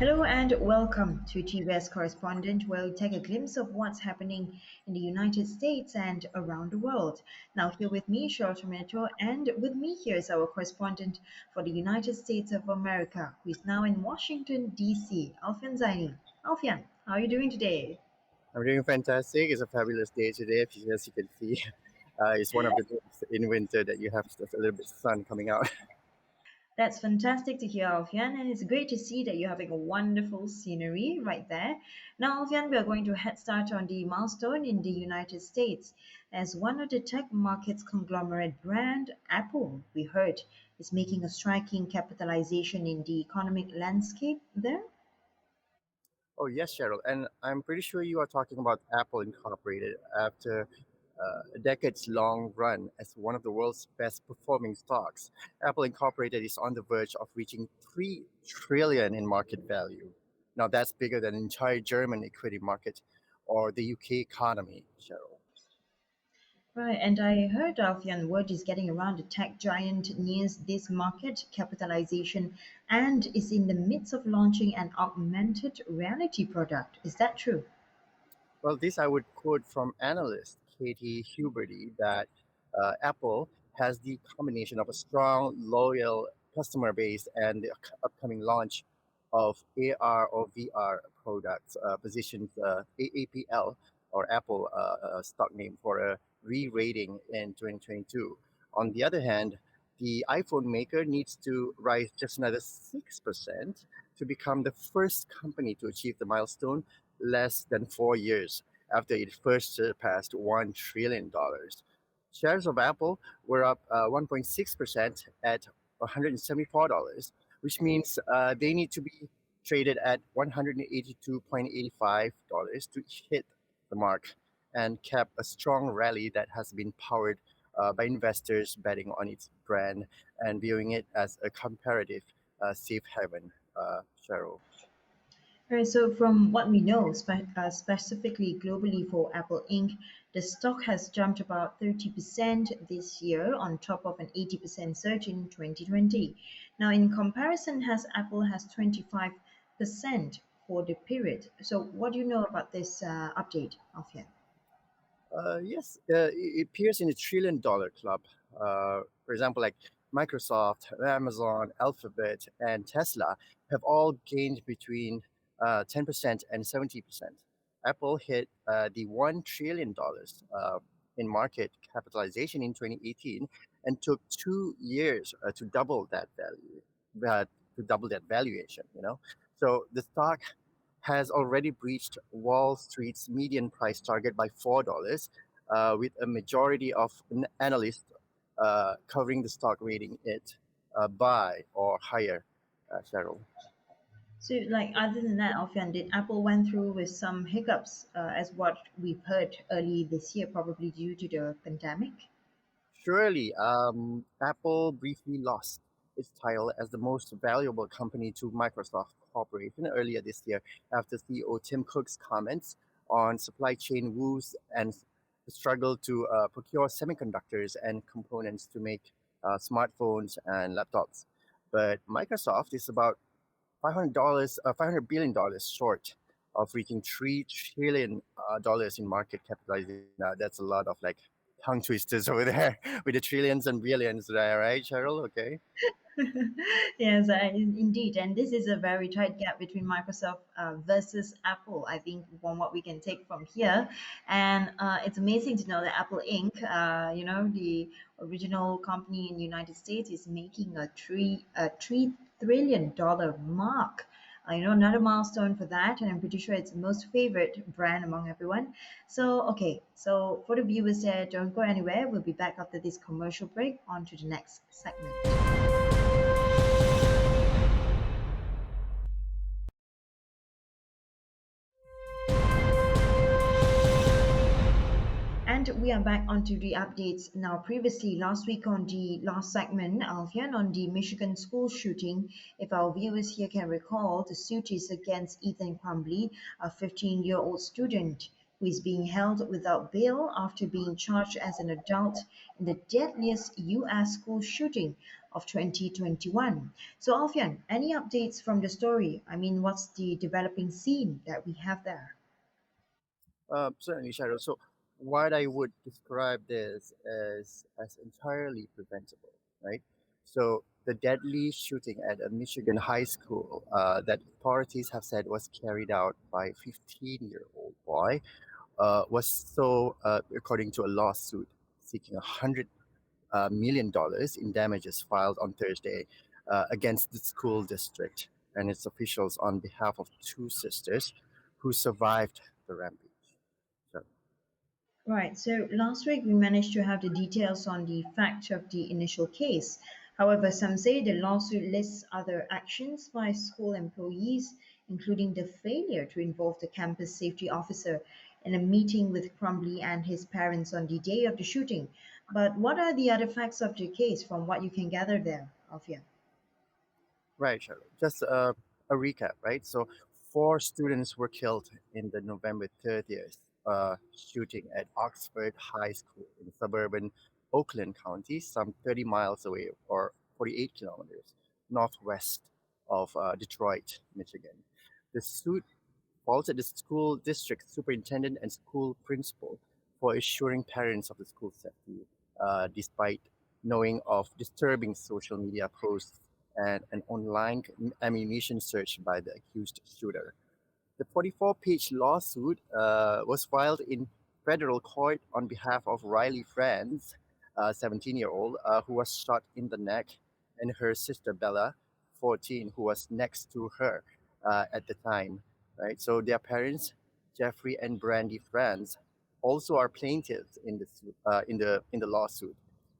Hello and welcome to TVS Correspondent, where we take a glimpse of what's happening in the United States and around the world. Now, here with me, Sheryl, and with me here is our correspondent for the United States of America, who is now in Washington, D.C., Alfian Zaini. Alfian, how are you doing today? I'm doing fantastic. It's a fabulous day today, as you can see. It's one of the days in winter that you have just a little bit of sun coming out. That's fantastic to hear, Alfian, and it's great to see that you're having a wonderful scenery right there. Now, Alfian, we are going to head start on the milestone in the United States. As one of the tech market's conglomerate brand, Apple, we heard, is making a striking capitalization in the economic landscape there. Oh, yes, Cheryl. And I'm pretty sure you are talking about Apple Incorporated after a decades long run as one of the world's best performing stocks. Apple Incorporated is on the verge of reaching 3 trillion in market value. Now, that's bigger than the entire German equity market or the UK economy, Cheryl. Right, and I heard Alfian word is getting around the tech giant nears this market capitalization and is in the midst of launching an augmented reality product. Is that true? Well, this I would quote from analyst Katie Huberty that Apple has the combination of a strong, loyal customer base and the upcoming launch of AR or VR products, positions AAPL or Apple stock name for a re-rating in 2022. On the other hand, the iPhone maker needs to rise just another 6% to become the first company to achieve the milestone less than 4 years after it first surpassed $1 trillion. Shares of Apple were up 1.6% at $174, which means they need to be traded at $182.85 to hit the mark and kept a strong rally that has been powered by investors betting on its brand and viewing it as a comparative safe haven, Cheryl. Right, so from what we know, specifically globally for Apple Inc., the stock has jumped about 30% this year on top of an 80% surge in 2020. Now, in comparison, has Apple has 25% for the period. So, what do you know about this update, Alfian? Yes, it appears in the trillion dollar club. For example, like Microsoft, Amazon, Alphabet, and Tesla have all gained between 10% and 70%. Apple hit the $1 trillion in market capitalization in 2018 and took 2 years uh, to double that valuation. So the stock has already breached Wall Street's median price target by $4, with a majority of analysts covering the stock rating it buy or higher, Cheryl. So, like, other than that, Alfian, did Apple went through with some hiccups, as what we've heard early this year, probably due to the pandemic? Surely, Apple briefly lost its title as the most valuable company to Microsoft Corporation earlier this year after CEO Tim Cook's comments on supply chain woes and the struggle to procure semiconductors and components to make smartphones and laptops. But Microsoft is about $500 billion short of reaching $3 trillion in market capitalization. Now, that's a lot of like tongue twisters over there with the trillions and billions there, right, Cheryl? Okay. Yes, indeed. And this is a very tight gap between Microsoft versus Apple, I think, from what we can take from here. And it's amazing to know that Apple Inc., the original company in the United States, is making a $3 trillion mark. Another milestone for that, and I'm pretty sure it's the most favorite brand among everyone. So, okay, so for the viewers there, don't go anywhere. We'll be back after this commercial break. On to the next segment. And we are back onto the updates now. Previously, last week on the last segment, Alfian, on the Michigan school shooting, if our viewers here can recall, the suit is against Ethan Crumbley, a 15-year-old student who is being held without bail after being charged as an adult in the deadliest U.S. school shooting. of 2021. So, Alfian, any updates from the story? I mean, what's the developing scene that we have there? Certainly, Cheryl. So, what I would describe this as entirely preventable, right? So, the deadly shooting at a Michigan high school that authorities have said was carried out by a 15-year-old boy was according to a lawsuit seeking $100 million in damages filed on Thursday against the school district and its officials on behalf of two sisters who survived the rampage. So, Right. So last week we managed to have the details on the fact of the initial case. However, some say the lawsuit lists other actions by school employees, including the failure to involve the campus safety officer in a meeting with Crumbly and his parents on the day of the shooting. But what are the other facts of the case from what you can gather there, Alfia? right, Cheryl. Just a recap, right? So, four students were killed in the November 30th shooting at Oxford High School in suburban Oakland County, some 30 miles away or 48 kilometers northwest of Detroit, Michigan. The suit faulted the school district superintendent and school principal for assuring parents of the school safety, despite knowing of disturbing social media posts and an online ammunition search by the accused shooter. The 44-page lawsuit was filed in federal court on behalf of Riley Franz, a 17-year-old, who was shot in the neck, and her sister Bella, 14, who was next to her at the time. Right. So their parents, Jeffrey and Brandy Franz, also are plaintiffs in the lawsuit.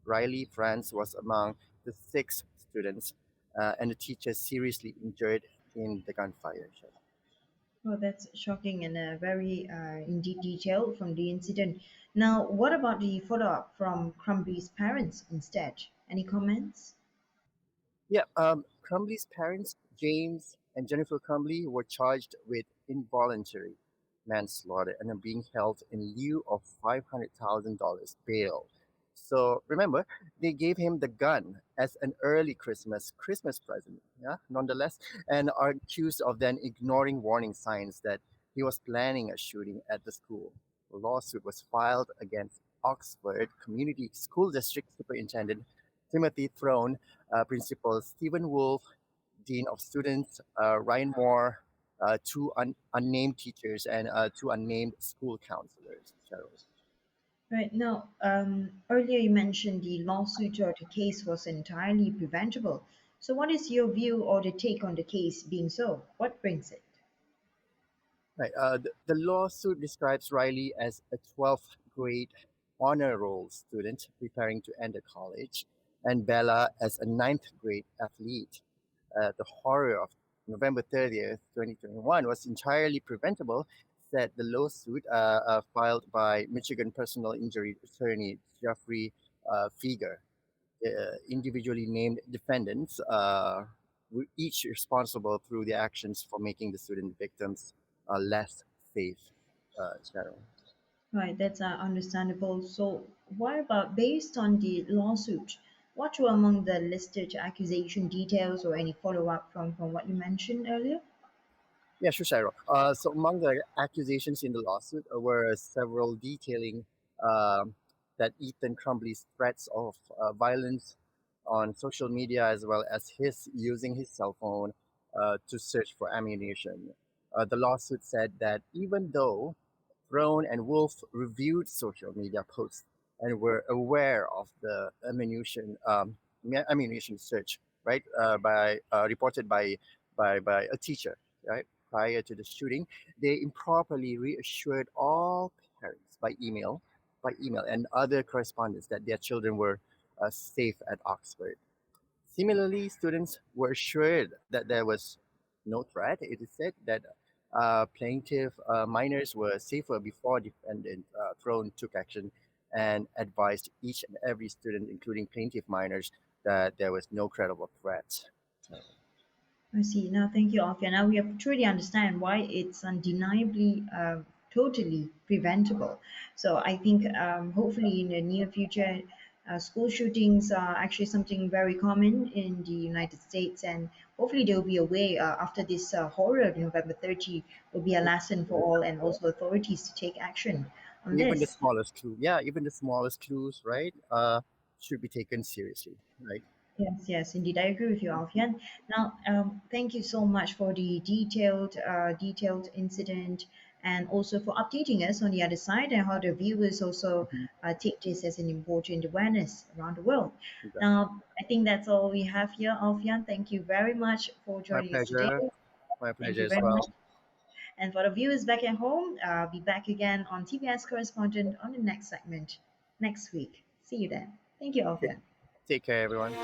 Riley Franz was among the six students, and the teacher seriously injured in the gunfire. Well, that's shocking and very in deep detail from the incident. Now, what about the follow up from Crumbly's parents instead? Any comments? Yeah, Crumbly's parents, James and Jennifer Crumbly, were charged with involuntary manslaughter and are being held in lieu of $500,000 bail. So remember, they gave him the gun as an early Christmas present, yeah, nonetheless, and are accused of then ignoring warning signs that he was planning a shooting at the school. A lawsuit was filed against Oxford Community School District Superintendent Timothy Throne, Principal Stephen Wolf, Dean of Students Ryan Moore, two unnamed teachers, and two unnamed school counselors. Cheryl. Right now, earlier you mentioned the lawsuit or the case was entirely preventable. So, what is your view or the take on the case being so? What brings it? Right. The lawsuit describes Riley as a 12th grade honor roll student preparing to enter college, and Bella as a ninth grade athlete. The horror of November 30th, 2021 was entirely preventable, said the lawsuit filed by Michigan personal injury attorney Jeffrey Fieger. Individually named defendants were each responsible through their actions for making the student victims less safe. Cheryl. Right, that's understandable. So, what about based on the lawsuit? What were among the listed accusation details or any follow up from what you mentioned earlier? Yeah, sure, Cheryl. So among the accusations in the lawsuit were several detailing um, that Ethan Crumbly's threats of violence on social media, as well as his using his cell phone to search for ammunition. The lawsuit said that even though Throne and Wolf reviewed social media posts and were aware of the ammunition search, right, by reported by a teacher, right, prior to the shooting. They improperly reassured all parents by email and other correspondents that their children were safe at Oxford. Similarly, students were assured that there was no threat. It is said that plaintiff minors were safer before defendant Throne took action and advised each and every student, including plaintiff minors, that there was no credible threat. I see. Now, thank you, Alfia. Now we have truly understand why it's undeniably totally preventable. So I think hopefully in the near future School shootings are actually something very common in the United States, and hopefully there will be a way after this horror of November 30 will be a lesson for all and also authorities to take action on Even the this. smallest clue, yeah, even the smallest clues, right, should be taken seriously, right? Yes, yes, indeed. I agree with you, Alfian. Now, thank you so much for the detailed incident and also for updating us on the other side and how the viewers also Mhm. take this as an important awareness around the world. Exactly. Now, I think that's all we have here, Alfian. Thank you very much for My joining us today. pleasure. My Thank pleasure you as very much. well. And for the viewers back at home, I'll be back again on TBS Correspondent on the next segment next week. See you then. Thank you, take, Alfian. take care, everyone.